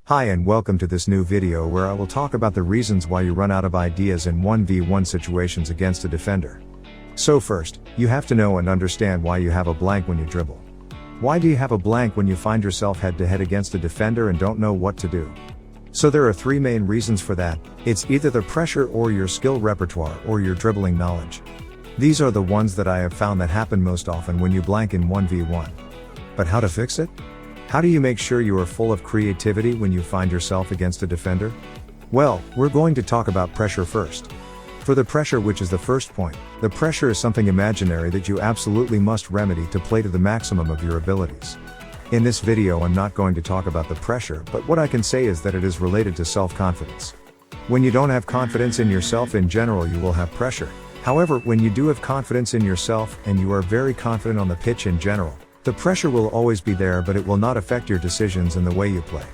Hi and welcome to this new video where I will talk about the reasons why you run out of ideas in 1v1 situations against a defender. So first, you have to know and understand why you have a blank when you dribble. Why do you have a blank when you find yourself head to head against a defender and don't know what to do? So there are three main reasons for that. It's either the pressure or your skill repertoire or your dribbling knowledge. These are the ones that I have found that happen most often when you blank in 1v1. But how to fix it? How do you make sure you are full of creativity when you find yourself against a defender? Well, we're going to talk about pressure first. For the pressure, which is the first point, the pressure is something imaginary that you absolutely must remedy to play to the maximum of your abilities. In this video I'm not going to talk about the pressure, but what I can say is that it is related to self-confidence. When you don't have confidence in yourself in general, you will have pressure. However, when you do have confidence in yourself and you are very confident on the pitch in general, the pressure will always be there, but it will not affect your decisions and the way you play.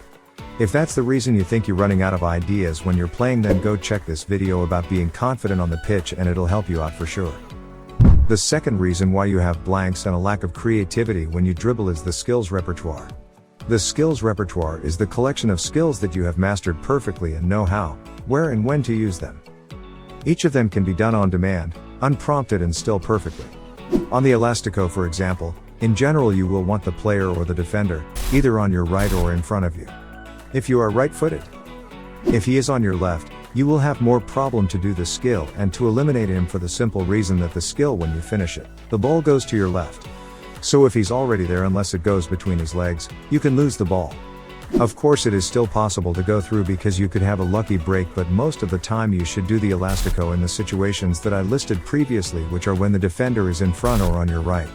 If that's the reason you think you're running out of ideas when you're playing, then go check this video about being confident on the pitch and it'll help you out for sure. The second reason why you have blanks and a lack of creativity when you dribble is the skills repertoire. The skills repertoire is the collection of skills that you have mastered perfectly and know how, where and when to use them. Each of them can be done on demand, unprompted and still perfectly. On the elastico, for example, in general you will want the player or the defender, either on your right or in front of you. If you are right-footed. If he is on your left, you will have more problem to do the skill and to eliminate him for the simple reason that the skill, when you finish it, the ball goes to your left. So if he's already there, unless it goes between his legs, you can lose the ball. Of course it is still possible to go through because you could have a lucky break, but most of the time you should do the elastico in the situations that I listed previously, which are when the defender is in front or on your right.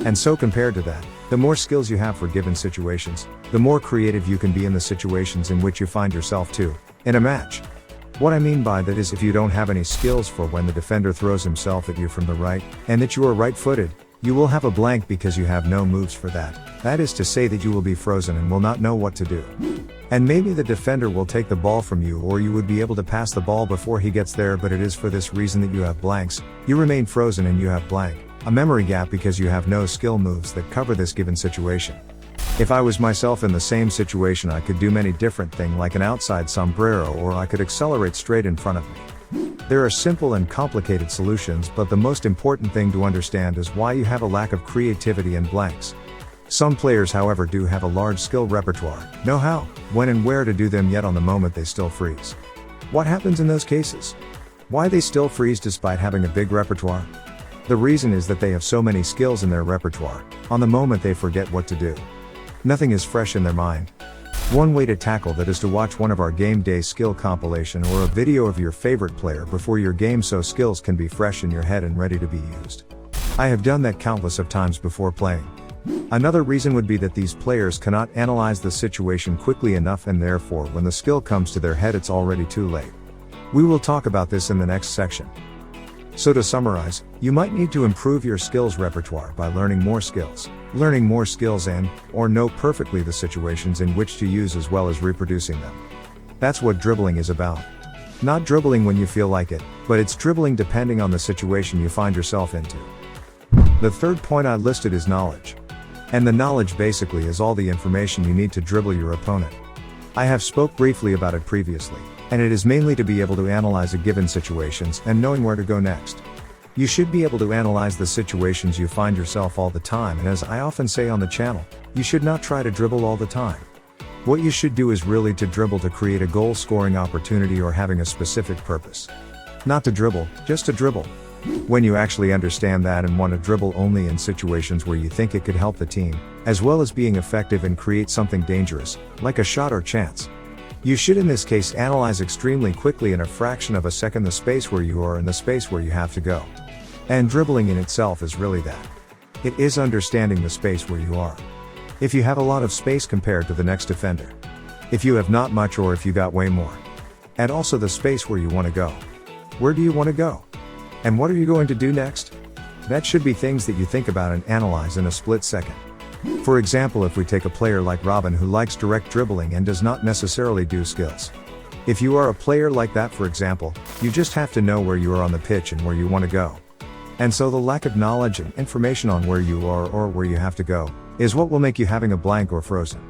And so compared to that, the more skills you have for given situations, the more creative you can be in the situations in which you find yourself too, in a match. What I mean by that is, if you don't have any skills for when the defender throws himself at you from the right, and that you are right-footed, you will have a blank because you have no moves for that. That is to say that you will be frozen and will not know what to do. And maybe the defender will take the ball from you, or you would be able to pass the ball before he gets there, but it is for this reason that you have blanks. You remain frozen and you have blank. A memory gap because you have no skill moves that cover this given situation. If I was myself in the same situation, I could do many different things, like an outside sombrero, or I could accelerate straight in front of me. There are simple and complicated solutions, but the most important thing to understand is why you have a lack of creativity and blanks. Some players, however, do have a large skill repertoire, know how, when and where to do them, yet on the moment they still freeze. What happens in those cases? Why they still freeze despite having a big repertoire? The reason is that they have so many skills in their repertoire, on the moment they forget what to do. Nothing is fresh in their mind. One way to tackle that is to watch one of our game day skill compilation or a video of your favorite player before your game, so skills can be fresh in your head and ready to be used. I have done that countless of times before playing. Another reason would be that these players cannot analyze the situation quickly enough, and therefore when the skill comes to their head it's already too late. We will talk about this in the next section. So to summarize, you might need to improve your skills repertoire by learning more skills and, or know perfectly the situations in which to use, as well as reproducing them. That's what dribbling is about. Not dribbling when you feel like it, but it's dribbling depending on the situation you find yourself into. The third point I listed is knowledge. And the knowledge basically is all the information you need to dribble your opponent. I have spoke briefly about it previously, and it is mainly to be able to analyze a given situations and knowing where to go next. You should be able to analyze the situations you find yourself all the time, and as I often say on the channel, you should not try to dribble all the time. What you should do is really to dribble to create a goal scoring opportunity or having a specific purpose. Not to dribble, just to dribble. When you actually understand that and want to dribble only in situations where you think it could help the team, as well as being effective and create something dangerous, like a shot or chance. You should in this case analyze extremely quickly, in a fraction of a second, the space where you are and the space where you have to go. And dribbling in itself is really that. It is understanding the space where you are. If you have a lot of space compared to the next defender. If you have not much, or if you got way more. And also the space where you want to go. Where do you want to go? And what are you going to do next? That should be things that you think about and analyze in a split second. For example, if we take a player like Robin who likes direct dribbling and does not necessarily do skills. If you are a player like that, for example, you just have to know where you are on the pitch and where you want to go. And so the lack of knowledge and information on where you are or where you have to go is what will make you having a blank or frozen.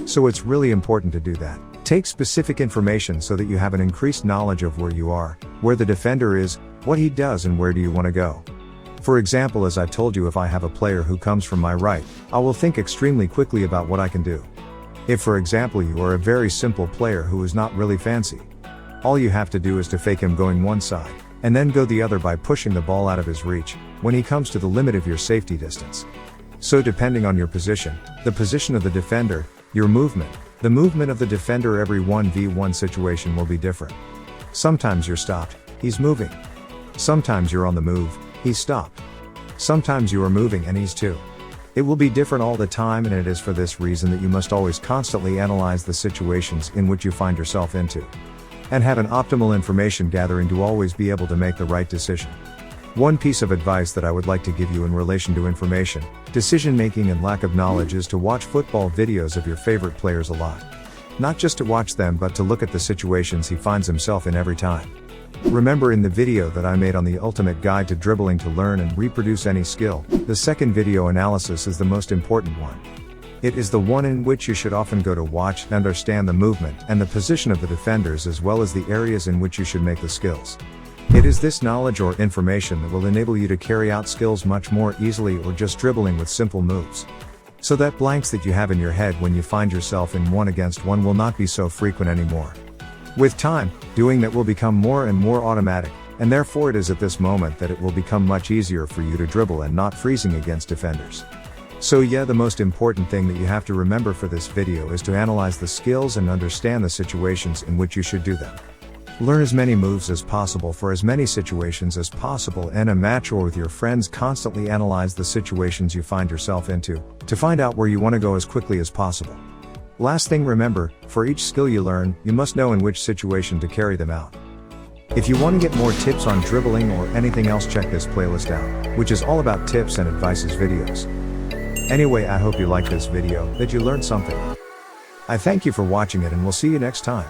So it's really important to do that. Take specific information so that you have an increased knowledge of where you are, where the defender is, what he does and where do you want to go. For example, as I told you, if I have a player who comes from my right, I will think extremely quickly about what I can do. If for example you are a very simple player who is not really fancy, all you have to do is to fake him going one side, and then go the other by pushing the ball out of his reach, when he comes to the limit of your safety distance. So depending on your position, the position of the defender, your movement, the movement of the defender, every 1v1 situation will be different. Sometimes you're stopped, he's moving. Sometimes you're on the move, he's stopped. Sometimes you are moving and he's too. It will be different all the time, and it is for this reason that you must always constantly analyze the situations in which you find yourself into, and have an optimal information gathering to always be able to make the right decision. One piece of advice that I would like to give you in relation to information, decision making and lack of knowledge is to watch football videos of your favorite players a lot. Not just to watch them, but to look at the situations he finds himself in every time. Remember, in the video that I made on the ultimate guide to dribbling to learn and reproduce any skill, the second video analysis is the most important one. It is the one in which you should often go to watch and understand the movement and the position of the defenders, as well as the areas in which you should make the skills. It is this knowledge or information that will enable you to carry out skills much more easily, or just dribbling with simple moves. So that blanks that you have in your head when you find yourself in 1-against-1 will not be so frequent anymore. With time, doing that will become more and more automatic, and therefore it is at this moment that it will become much easier for you to dribble and not freezing against defenders. So yeah, the most important thing that you have to remember for this video is to analyze the skills and understand the situations in which you should do them. Learn as many moves as possible for as many situations as possible, and in a match or with your friends constantly analyze the situations you find yourself into, to find out where you want to go as quickly as possible. Last thing, remember, for each skill you learn, you must know in which situation to carry them out. If you want to get more tips on dribbling or anything else, check this playlist out, which is all about tips and advices videos. Anyway, I hope you liked this video, that you learned something. I thank you for watching it, and we'll see you next time.